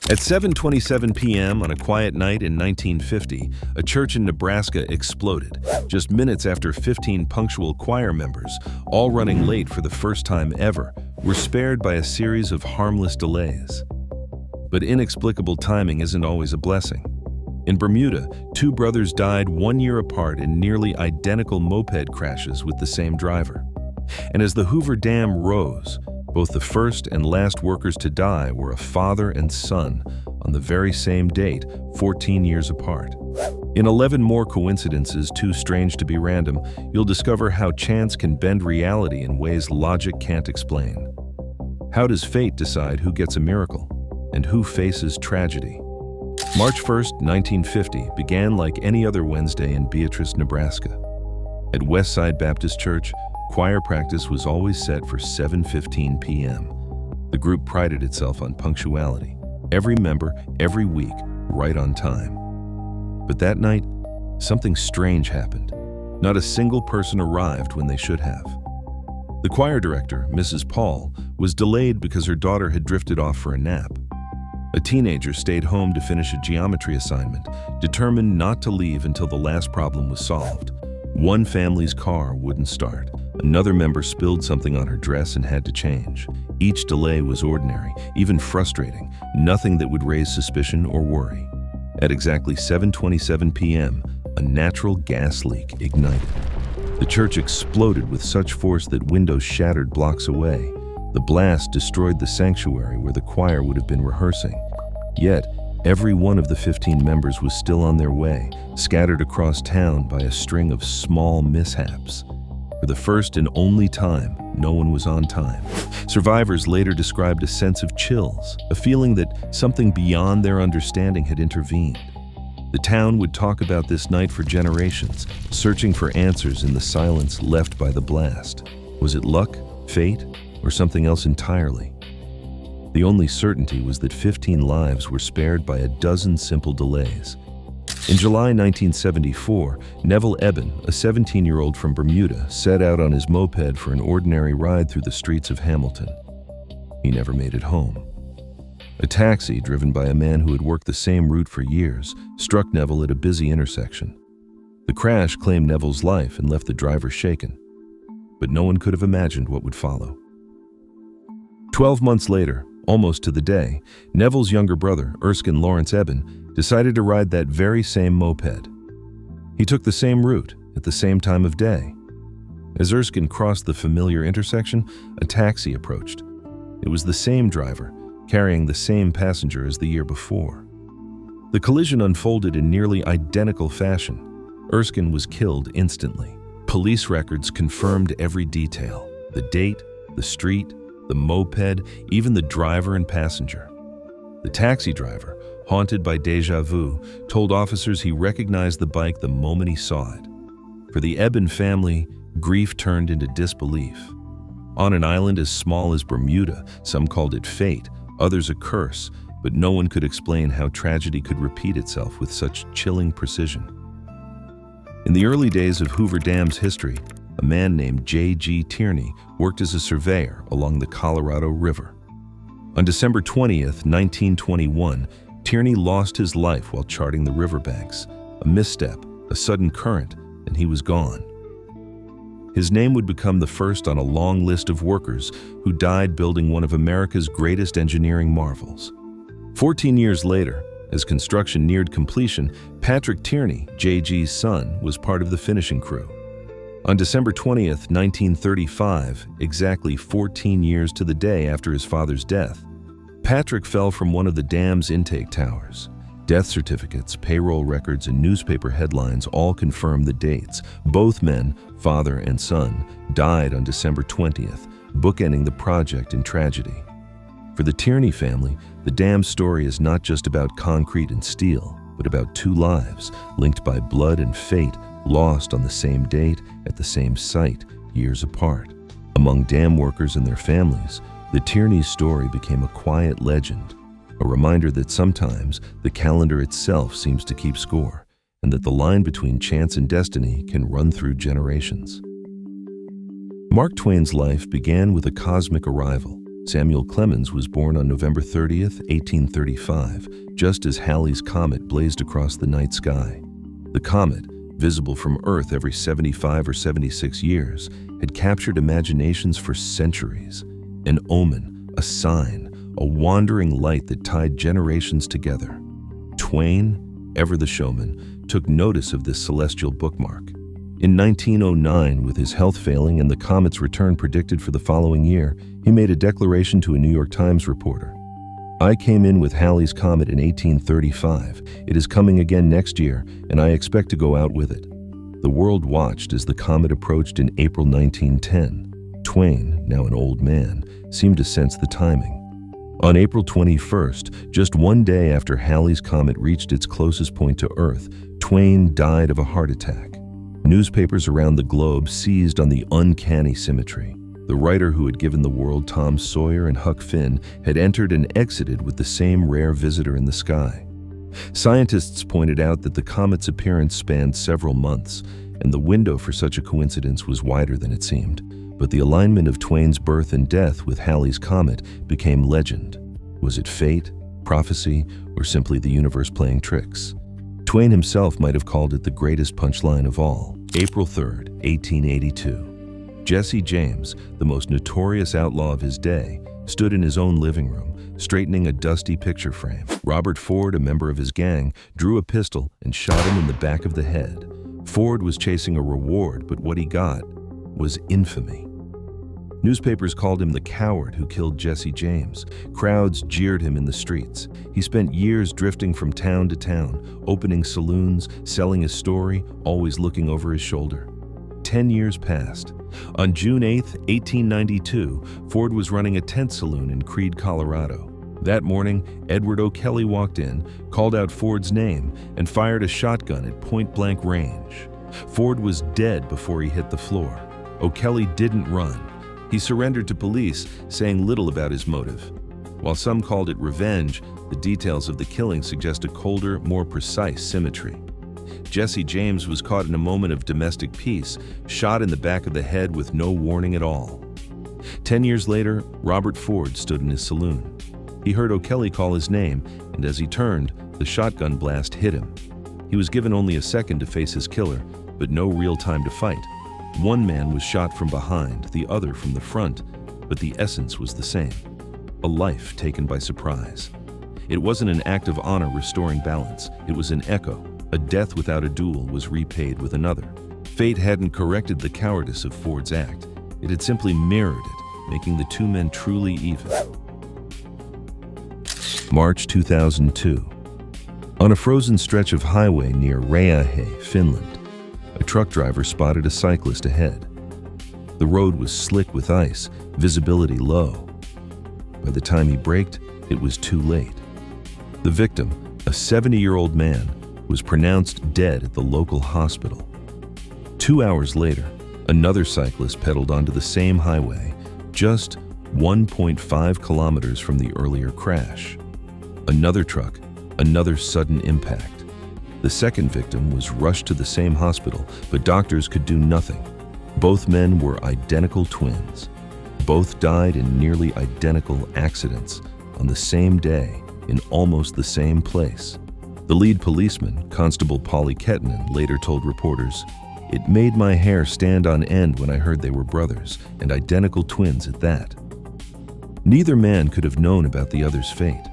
At 7:27 p.m. on a quiet night in 1950, a church in Nebraska exploded, just minutes after 15 punctual choir members, all running late for the first time ever, were spared by a series of harmless delays. But inexplicable timing isn't always a blessing. In Bermuda, two brothers died 1 year apart in nearly identical moped crashes with the same driver. And as the Hoover Dam rose, both the first and last workers to die were a father and son on the very same date, 14 years apart. In 11 more coincidences too strange to be random, you'll discover how chance can bend reality in ways logic can't explain. How does fate decide who gets a miracle and who faces tragedy? March 1st, 1950 began like any other Wednesday in Beatrice, Nebraska. At Westside Baptist Church, choir practice was always set for 7:15 p.m. The group prided itself on punctuality. Every member, every week, right on time. But that night, something strange happened. Not a single person arrived when they should have. The choir director, Mrs. Paul, was delayed because her daughter had drifted off for a nap. A teenager stayed home to finish a geometry assignment, determined not to leave until the last problem was solved. One family's car wouldn't start. Another member spilled something on her dress and had to change. Each delay was ordinary, even frustrating, nothing that would raise suspicion or worry. At exactly 7:27 p.m., a natural gas leak ignited. The church exploded with such force that windows shattered blocks away. The blast destroyed the sanctuary where the choir would have been rehearsing. Yet, every one of the 15 members was still on their way, scattered across town by a string of small mishaps. For the first and only time, no one was on time. Survivors later described a sense of chills, a feeling that something beyond their understanding had intervened. The town would talk about this night for generations, searching for answers in the silence left by the blast. Was it luck, fate, or something else entirely? The only certainty was that 15 lives were spared by a dozen simple delays. In July 1974, Neville Eben, a 17-year-old from Bermuda, set out on his moped for an ordinary ride through the streets of Hamilton. He never made it home. A taxi, driven by a man who had worked the same route for years, struck Neville at a busy intersection. The crash claimed Neville's life and left the driver shaken. But no one could have imagined what would follow. 12 months later, almost to the day, Neville's younger brother, Erskine Lawrence Eben, decided to ride that very same moped. He took the same route at the same time of day. As Erskine crossed the familiar intersection, a taxi approached. It was the same driver, carrying the same passenger as the year before. The collision unfolded in nearly identical fashion. Erskine was killed instantly. Police records confirmed every detail: the date, the street, the moped, even the driver and passenger. The taxi driver, haunted by déjà vu, told officers he recognized the bike the moment he saw it. For the Eben family, grief turned into disbelief. On an island as small as Bermuda, some called it fate, others a curse, but no one could explain how tragedy could repeat itself with such chilling precision. In the early days of Hoover Dam's history, a man named J.G. Tierney worked as a surveyor along the Colorado River. On December 20th, 1921, Tierney lost his life while charting the riverbanks. A misstep, a sudden current, and he was gone. His name would become the first on a long list of workers who died building one of America's greatest engineering marvels. 14 years later, as construction neared completion, Patrick Tierney, J.G.'s son, was part of the finishing crew. On December 20th, 1935, exactly 14 years to the day after his father's death, Patrick fell from one of the dam's intake towers. Death certificates, payroll records, and newspaper headlines all confirm the dates. Both men, father and son, died on December 20th, bookending the project in tragedy. For the Tierney family, the dam story is not just about concrete and steel, but about two lives linked by blood and fate, lost on the same date at the same site, years apart. Among dam workers and their families, the Tierney's story became a quiet legend, a reminder that sometimes the calendar itself seems to keep score, and that the line between chance and destiny can run through generations. Mark Twain's life began with a cosmic arrival, Samuel Clemens was born on November 30th, 1835, just as Halley's Comet blazed across the night sky. The comet, visible from Earth every 75 or 76 years, had captured imaginations for centuries. An omen, a sign, a wandering light that tied generations together. Twain, ever the showman, took notice of this celestial bookmark. In 1909, with his health failing and the comet's return predicted for the following year, he made a declaration to a New York Times reporter. "I came in with Halley's Comet in 1835. It is coming again next year, and I expect to go out with it." The world watched as the comet approached in April 1910. Twain, now an old man, seemed to sense the timing. On April 21st, just one day after Halley's Comet reached its closest point to Earth, Twain died of a heart attack. Newspapers around the globe seized on the uncanny symmetry. The writer who had given the world Tom Sawyer and Huck Finn had entered and exited with the same rare visitor in the sky. Scientists pointed out that the comet's appearance spanned several months, and the window for such a coincidence was wider than it seemed. But the alignment of Twain's birth and death with Halley's Comet became legend. Was it fate, prophecy, or simply the universe playing tricks? Twain himself might have called it the greatest punchline of all. April 3rd, 1882. Jesse James, the most notorious outlaw of his day, stood in his own living room, straightening a dusty picture frame. Robert Ford, a member of his gang, drew a pistol and shot him in the back of the head. Ford was chasing a reward, but what he got was infamy. Newspapers called him the coward who killed Jesse James. Crowds jeered him in the streets. He spent years drifting from town to town, opening saloons, selling his story, always looking over his shoulder. 10 years passed. On June 8, 1892, Ford was running a tent saloon in Creede, Colorado. That morning, Edward O'Kelly walked in, called out Ford's name, and fired a shotgun at point-blank range. Ford was dead before he hit the floor. O'Kelly didn't run. He surrendered to police, saying little about his motive. While some called it revenge, the details of the killing suggest a colder, more precise symmetry. Jesse James was caught in a moment of domestic peace, shot in the back of the head with no warning at all. 10 years later, Robert Ford stood in his saloon. He heard O'Kelly call his name, and as he turned, the shotgun blast hit him. He was given only a second to face his killer, but no real time to fight. One man was shot from behind, the other from the front, but the essence was the same. A life taken by surprise. It wasn't an act of honor restoring balance, it was an echo. A death without a duel was repaid with another. Fate hadn't corrected the cowardice of Ford's act. It had simply mirrored it, making the two men truly even. March 2002. On a frozen stretch of highway near Rajahe, Finland, a truck driver spotted a cyclist ahead. The road was slick with ice, visibility low. By the time he braked, it was too late. The victim, a 70-year-old man, was pronounced dead at the local hospital. 2 hours later, another cyclist pedaled onto the same highway, just 1.5 kilometers from the earlier crash. Another truck, another sudden impact. The second victim was rushed to the same hospital, but doctors could do nothing. Both men were identical twins. Both died in nearly identical accidents on the same day in almost the same place. The lead policeman, Constable Polly Kettinen, later told reporters, "It made my hair stand on end when I heard they were brothers, and identical twins at that." Neither man could have known about the other's fate.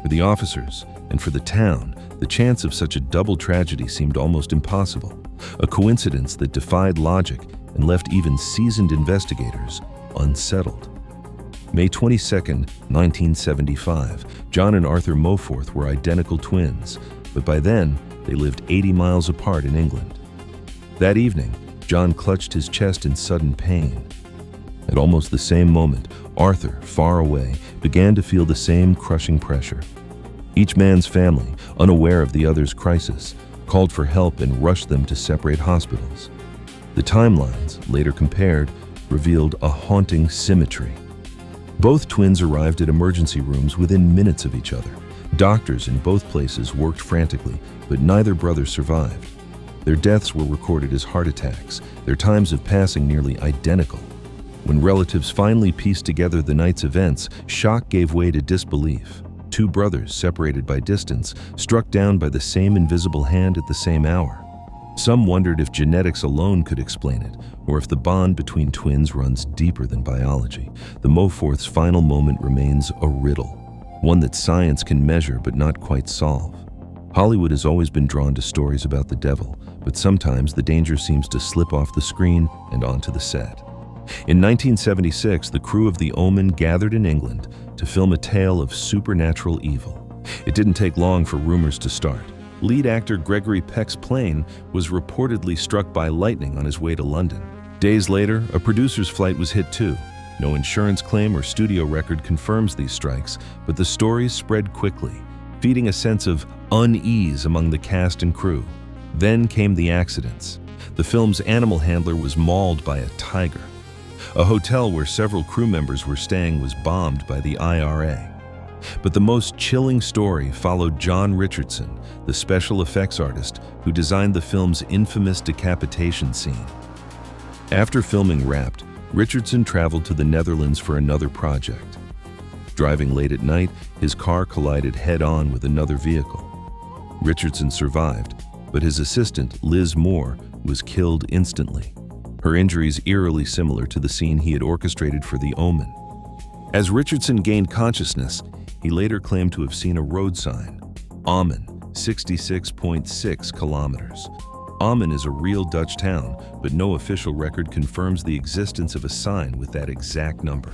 For the officers, and for the town, the chance of such a double tragedy seemed almost impossible, a coincidence that defied logic and left even seasoned investigators unsettled. May 22, 1975, John and Arthur Moforth were identical twins, but by then, they lived 80 miles apart in England. That evening, John clutched his chest in sudden pain. At almost the same moment, Arthur, far away, began to feel the same crushing pressure. Each man's family, unaware of the other's crisis, called for help and rushed them to separate hospitals. The timelines, later compared, revealed a haunting symmetry. Both twins arrived at emergency rooms within minutes of each other. Doctors in both places worked frantically, but neither brother survived. Their deaths were recorded as heart attacks, their times of passing nearly identical. When relatives finally pieced together the night's events, shock gave way to disbelief. Two brothers, separated by distance, struck down by the same invisible hand at the same hour. Some wondered if genetics alone could explain it, or if the bond between twins runs deeper than biology. The Moforth's final moment remains a riddle, one that science can measure but not quite solve. Hollywood has always been drawn to stories about the devil, but sometimes the danger seems to slip off the screen and onto the set. In 1976, the crew of The Omen gathered in England to film a tale of supernatural evil. It didn't take long for rumors to start. Lead actor Gregory Peck's plane was reportedly struck by lightning on his way to London. Days later, a producer's flight was hit too. No insurance claim or studio record confirms these strikes, but the stories spread quickly, feeding a sense of unease among the cast and crew. Then came the accidents. The film's animal handler was mauled by a tiger. A hotel where several crew members were staying was bombed by the IRA. But the most chilling story followed John Richardson, the special effects artist who designed the film's infamous decapitation scene. After filming wrapped, Richardson traveled to the Netherlands for another project. Driving late at night, his car collided head-on with another vehicle. Richardson survived, but his assistant, Liz Moore, was killed instantly. Her injuries eerily similar to the scene he had orchestrated for The Omen. As Richardson gained consciousness, he later claimed to have seen a road sign, Amen, 66.6 kilometers. Amen is a real Dutch town, but no official record confirms the existence of a sign with that exact number.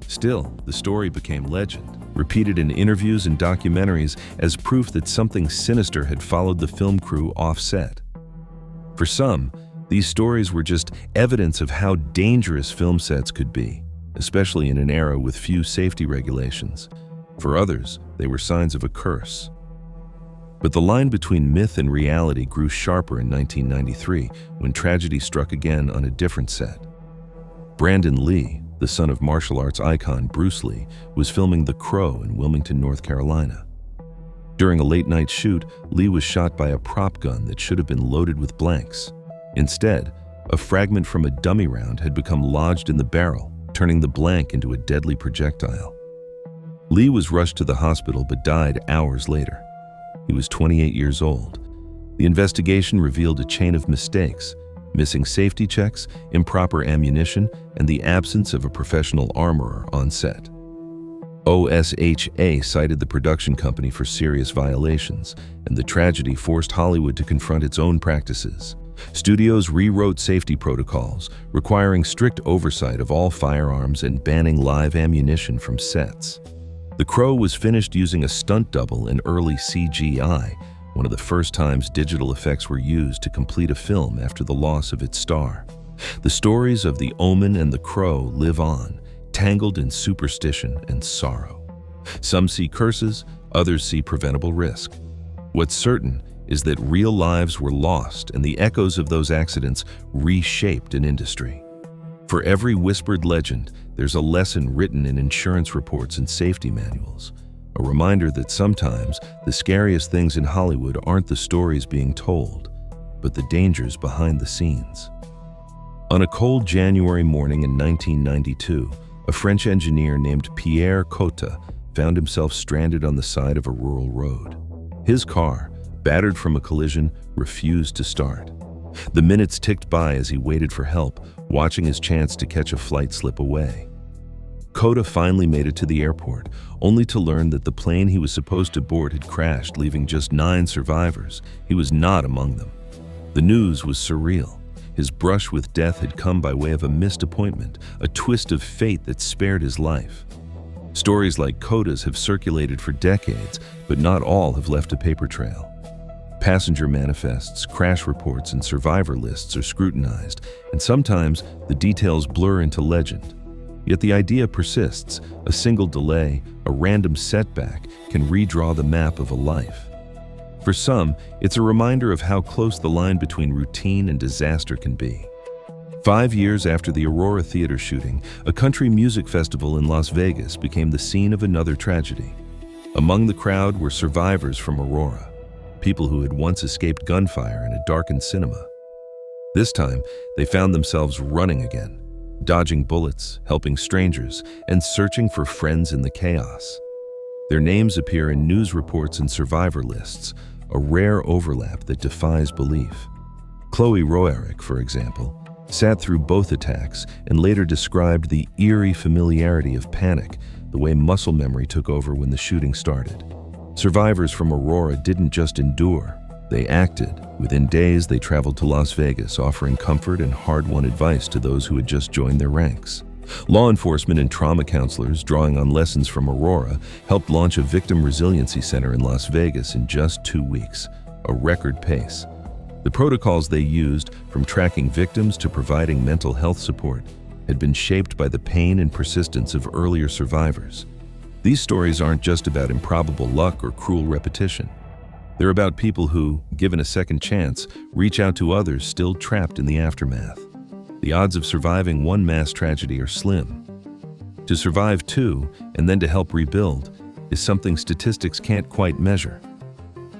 Still, the story became legend, repeated in interviews and documentaries as proof that something sinister had followed the film crew off-set. For some, these stories were just evidence of how dangerous film sets could be, especially in an era with few safety regulations. For others, they were signs of a curse. But the line between myth and reality grew sharper in 1993 when tragedy struck again on a different set. Brandon Lee, the son of martial arts icon Bruce Lee, was filming The Crow in Wilmington, North Carolina. During a late-night shoot, Lee was shot by a prop gun that should have been loaded with blanks. Instead, a fragment from a dummy round had become lodged in the barrel, turning the blank into a deadly projectile. Lee was rushed to the hospital but died hours later. He was 28 years old. The investigation revealed a chain of mistakes, missing safety checks, improper ammunition, and the absence of a professional armorer on set. OSHA cited the production company for serious violations, and the tragedy forced Hollywood to confront its own practices. Studios rewrote safety protocols, requiring strict oversight of all firearms and banning live ammunition from sets. The Crow was finished using a stunt double and early CGI, one of the first times digital effects were used to complete a film after the loss of its star. The stories of The Omen and The Crow live on, tangled in superstition and sorrow. Some see curses, others see preventable risk. What's certain is that real lives were lost and the echoes of those accidents reshaped an industry. For every whispered legend, there's a lesson written in insurance reports and safety manuals, a reminder that sometimes the scariest things in Hollywood aren't the stories being told, but the dangers behind the scenes. On a cold January morning in 1992, a French engineer named Pierre Cotta found himself stranded on the side of a rural road. His car, battered from a collision, refused to start. The minutes ticked by as he waited for help, watching his chance to catch a flight slip away. Cotta finally made it to the airport, only to learn that the plane he was supposed to board had crashed, leaving just 9 survivors. He was not among them. The news was surreal. His brush with death had come by way of a missed appointment, a twist of fate that spared his life. Stories like Cotta's have circulated for decades, but not all have left a paper trail. Passenger manifests, crash reports, and survivor lists are scrutinized, and sometimes the details blur into legend. Yet the idea persists. A single delay, a random setback, can redraw the map of a life. For some, it's a reminder of how close the line between routine and disaster can be. 5 years after the Aurora Theater shooting, a country music festival in Las Vegas became the scene of another tragedy. Among the crowd were survivors from Aurora, people who had once escaped gunfire in a darkened cinema. This time, they found themselves running again. dodging bullets, helping strangers, and searching for friends in the chaos. Their names appear in news reports and survivor lists, a rare overlap that defies belief. Chloe Roerick, for example, sat through both attacks and later described the eerie familiarity of panic, the way muscle memory took over when the shooting started. Survivors from Aurora didn't just endure, they acted. Within days, they traveled to Las Vegas, offering comfort and hard-won advice to those who had just joined their ranks. Law enforcement and trauma counselors, drawing on lessons from Aurora, helped launch a victim resiliency center in Las Vegas in just 2 weeks, a record pace. The protocols they used, from tracking victims to providing mental health support, had been shaped by the pain and persistence of earlier survivors. These stories aren't just about improbable luck or cruel repetition. They're about people who, given a second chance, reach out to others still trapped in the aftermath. The odds of surviving one mass tragedy are slim. To survive two, and then to help rebuild, is something statistics can't quite measure.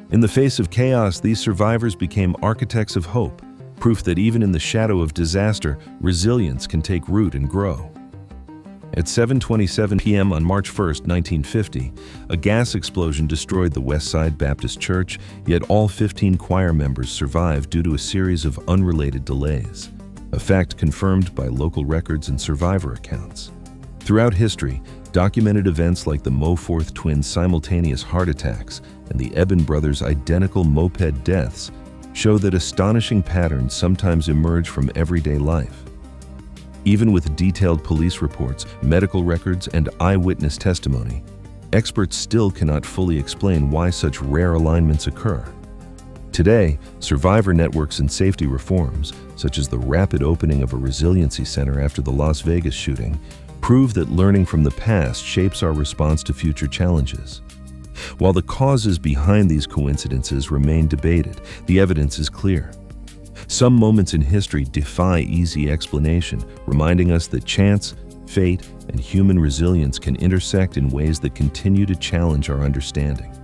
In the face of chaos, these survivors became architects of hope, proof that even in the shadow of disaster, resilience can take root and grow. At 7:27 p.m. on March 1, 1950, a gas explosion destroyed the West Side Baptist Church, yet all 15 choir members survived due to a series of unrelated delays, a fact confirmed by local records and survivor accounts. Throughout history, documented events like the Moforth twins' simultaneous heart attacks and the Eben brothers' identical moped deaths show that astonishing patterns sometimes emerge from everyday life. Even with detailed police reports, medical records, and eyewitness testimony, experts still cannot fully explain why such rare alignments occur. Today, survivor networks and safety reforms, such as the rapid opening of a resiliency center after the Las Vegas shooting, prove that learning from the past shapes our response to future challenges. While the causes behind these coincidences remain debated, the evidence is clear. Some moments in history defy easy explanation, reminding us that chance, fate, and human resilience can intersect in ways that continue to challenge our understanding.